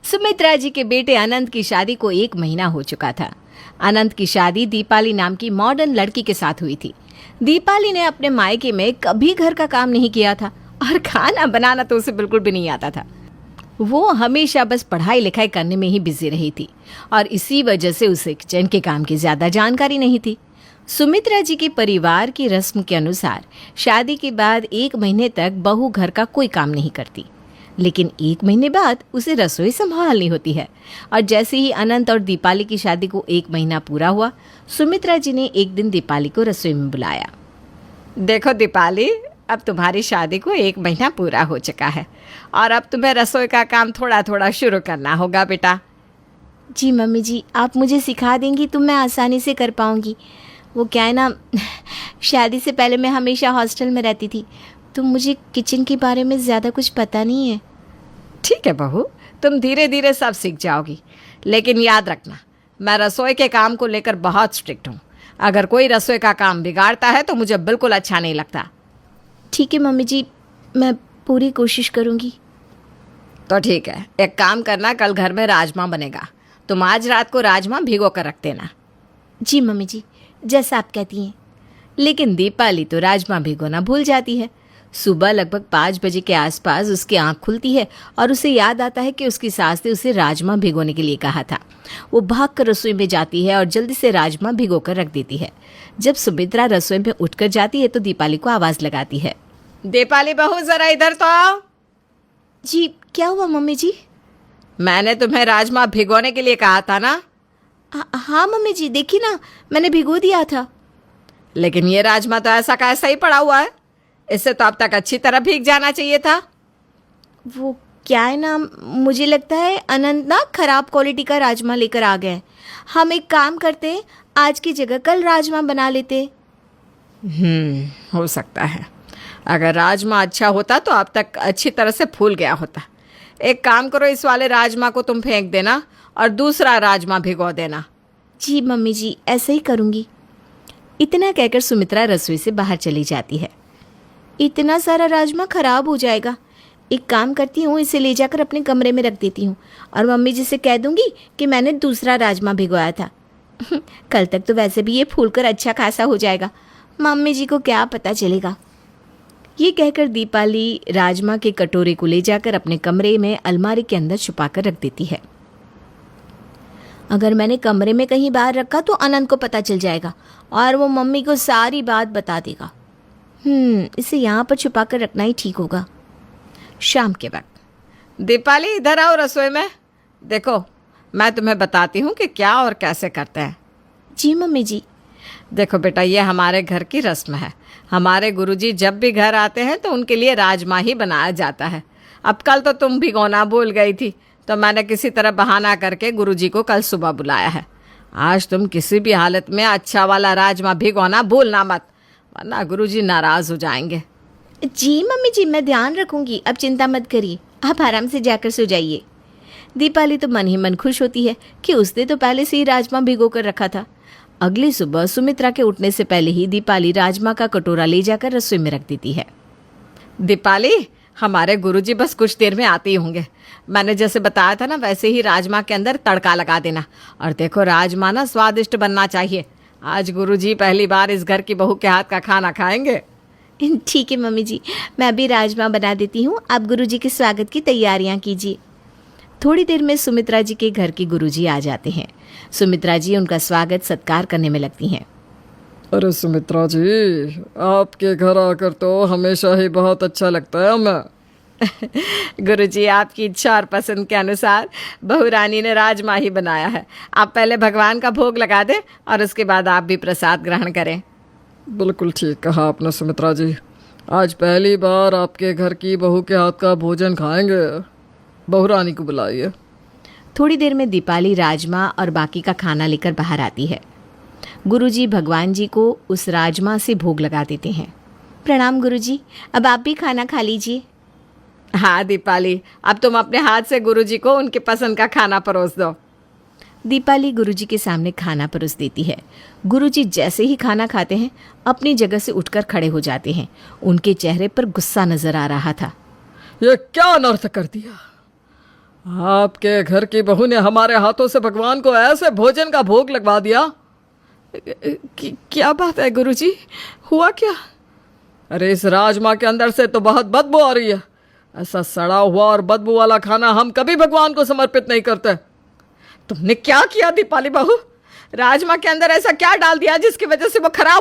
सुमित्रा जी के बेटे अनंत की शादी को 1 महीना हो चुका था। अनंत की शादी दीपाली नाम की मॉडर्न लड़की के साथ हुई थी। दीपाली ने अपने मायके में कभी घर का काम नहीं किया था और खाना बनाना तो उसे बिल्कुल भी नहीं आता था। वो हमेशा बस पढ़ाई लिखाई करने में ही बिजी रही थी और इसी वजह से उसे किचन के काम की ज़्यादा जानकारी नहीं थी। सुमित्रा जी के परिवार की रस्म के अनुसार शादी के बाद 1 महीने तक बहू घर का कोई काम नहीं करती, लेकिन 1 महीने बाद उसे रसोई संभालनी होती है। और जैसे ही अनंत और दीपाली की शादी को 1 महीना पूरा हुआ, सुमित्रा जी ने एक दिन दीपाली को रसोई में बुलाया। देखो दीपाली, अब तुम्हारी शादी को 1 महीना पूरा हो चुका है और अब तुम्हें रसोई का काम थोड़ा थोड़ा शुरू करना होगा बेटा। जी मम्मी जी, आप मुझे सिखा देंगी तो मैं आसानी से कर पाऊँगी। वो क्या है ना, शादी से पहले मैं हमेशा हॉस्टल में रहती थी, तो मुझे किचन के बारे में ज़्यादा कुछ पता नहीं है। ठीक है बहू, तुम धीरे धीरे सब सीख जाओगी, लेकिन याद रखना मैं रसोई के काम को लेकर बहुत स्ट्रिक्ट हूँ। अगर कोई रसोई का काम बिगाड़ता है तो मुझे बिल्कुल अच्छा नहीं लगता। ठीक है मम्मी जी, मैं पूरी कोशिश करूँगी। तो ठीक है, एक काम करना, कल घर में राजमा बनेगा, तुम आज रात को राजमा भिगो कर रख देना। जी मम्मी जी, जैसा आप कहती हैं। लेकिन दीपाली तो राजमा भिगोना भूल जाती है। सुबह लगभग 5 बजे के आसपास उसकी आंख खुलती है और उसे याद आता है कि उसकी सास ने उसे राजमा भिगोने के लिए कहा था। वो भागकर रसोई में जाती है और जल्दी से राजमा भिगो कर रख देती है। जब सुमित्रा रसोई में उठकर जाती है तो दीपाली को आवाज़ लगाती है, दीपाली बहू जरा इधर तो आओ। जी क्या हुआ मम्मी जी? मैंने तुम्हें राजमा भिगोने के लिए कहा था ना? हाँ मम्मी जी, देखिए ना, मैंने भिगो दिया था। लेकिन ये राजमा तो ऐसा का ऐसा ही पड़ा हुआ है, इससे तो अब तक अच्छी तरह भीग जाना चाहिए था। वो क्या है ना, मुझे लगता है अनंत ना खराब क्वालिटी का राजमा लेकर आ गए। हम एक काम करते हैं, आज की जगह कल राजमा बना लेते। हो सकता है। अगर राजमा अच्छा होता तो अब तक अच्छी तरह से फूल गया होता। एक काम करो, इस वाले राजमा को तुम फेंक देना और दूसरा राजमा भिगो देना। जी मम्मी जी, ऐसे ही करूँगी। इतना कहकर सुमित्रा रसोई से बाहर चली जाती है। इतना सारा राजमा खराब हो जाएगा। एक काम करती हूँ, इसे ले जाकर अपने कमरे में रख देती हूँ और मम्मी जी से कह दूँगी कि मैंने दूसरा राजमा भिगोया था। कल तक तो वैसे भी ये फूलकर अच्छा खासा हो जाएगा, मम्मी जी को क्या पता चलेगा। ये कहकर दीपाली राजमा के कटोरे को ले जाकर अपने कमरे में अलमारी के अंदर छुपा कर रख देती है। अगर मैंने कमरे में कहीं बाहर रखा तो अनंत को पता चल जाएगा और वो मम्मी को सारी बात बता देगा। इसे यहाँ पर छुपा कर रखना ही ठीक होगा। शाम के वक्त, दीपाली इधर आओ रसोई में। देखो, मैं तुम्हें बताती हूँ कि क्या और कैसे करते हैं। जी मम्मी जी। देखो बेटा, ये हमारे घर की रस्म है। हमारे गुरुजी जब भी घर आते हैं तो उनके लिए राजमा ही बनाया जाता है। अब कल तो तुम भिगोना भूल गई थी, तो मैंने किसी तरह बहाना करके गुरुजी को कल सुबह बुलाया है। आज तुम किसी भी हालत में अच्छा वाला राजमा भिगोना भूलना मत, वरना गुरुजी नाराज़ हो जाएंगे। जी मम्मी जी, मैं ध्यान रखूंगी। अब चिंता मत करिए, आप आराम से जाकर सो जाइए। दीपाली तो मन ही मन खुश होती है कि उसने तो पहले से ही राजमा भिगो कर रखा था। अगली सुबह सुमित्रा के उठने से पहले ही दीपाली राजमा का कटोरा ले जाकर रसोई में रख देती है। दीपाली, हमारे गुरुजी बस कुछ देर में आते ही होंगे। मैंने जैसे बताया था ना, वैसे ही राजमा के अंदर तड़का लगा देना। और देखो, राजमा ना स्वादिष्ट बनना चाहिए। आज गुरुजी पहली बार इस घर की बहू के हाथ का खाना खाएंगे। ठीक है मम्मी जी, मैं अभी राजमा बना देती हूँ, आप गुरुजी के स्वागत की तैयारियाँ कीजिए। थोड़ी देर में सुमित्रा जी के घर के गुरुजी आ जाते हैं। सुमित्रा जी उनका स्वागत सत्कार करने में लगती हैं। अरे सुमित्रा जी, आपके घर आकर तो हमेशा ही बहुत अच्छा लगता है हमें। गुरुजी, आपकी इच्छा और पसंद के अनुसार बहू रानी ने राजमा ही बनाया है। आप पहले भगवान का भोग लगा दें और उसके बाद आप भी प्रसाद ग्रहण करें। बिल्कुल ठीक कहा आपने सुमित्रा जी। आज पहली बार आपके घर की बहू के हाथ का भोजन खाएंगे। बहू रानी को बुलाइए। थोड़ी देर में दीपाली राजमा और बाकी का खाना लेकर बाहर आती है। गुरुजी भगवान जी को उस राजमा से भोग लगा देते हैं। प्रणाम गुरुजी, अब आप भी खाना खा लीजिए। हाँ दीपाली, अब तुम अपने हाथ से गुरुजी को उनके पसंद का खाना परोस दो। दीपाली गुरुजी के सामने खाना परोस देती है। गुरुजी जैसे ही खाना खाते हैं अपनी जगह से उठकर खड़े हो जाते हैं। उनके चेहरे पर गुस्सा नजर आ रहा था। ये क्या अनर्थ कर दिया? आपके घर की बहू ने हमारे हाथों से भगवान को ऐसे भोजन का भोग लगवा दिया। क्या बात है गुरुजी, हुआ क्या? अरे इस राजमा के अंदर से तो बहुत बदबू आ रही है। ऐसा सड़ा हुआ और बदबू वाला खाना हम कभी भगवान को समर्पित नहीं करते। तुमने क्या किया दीपाली बहू? राजमा के अंदर ऐसा क्या डाल दिया जिसकी वजह से वो खराब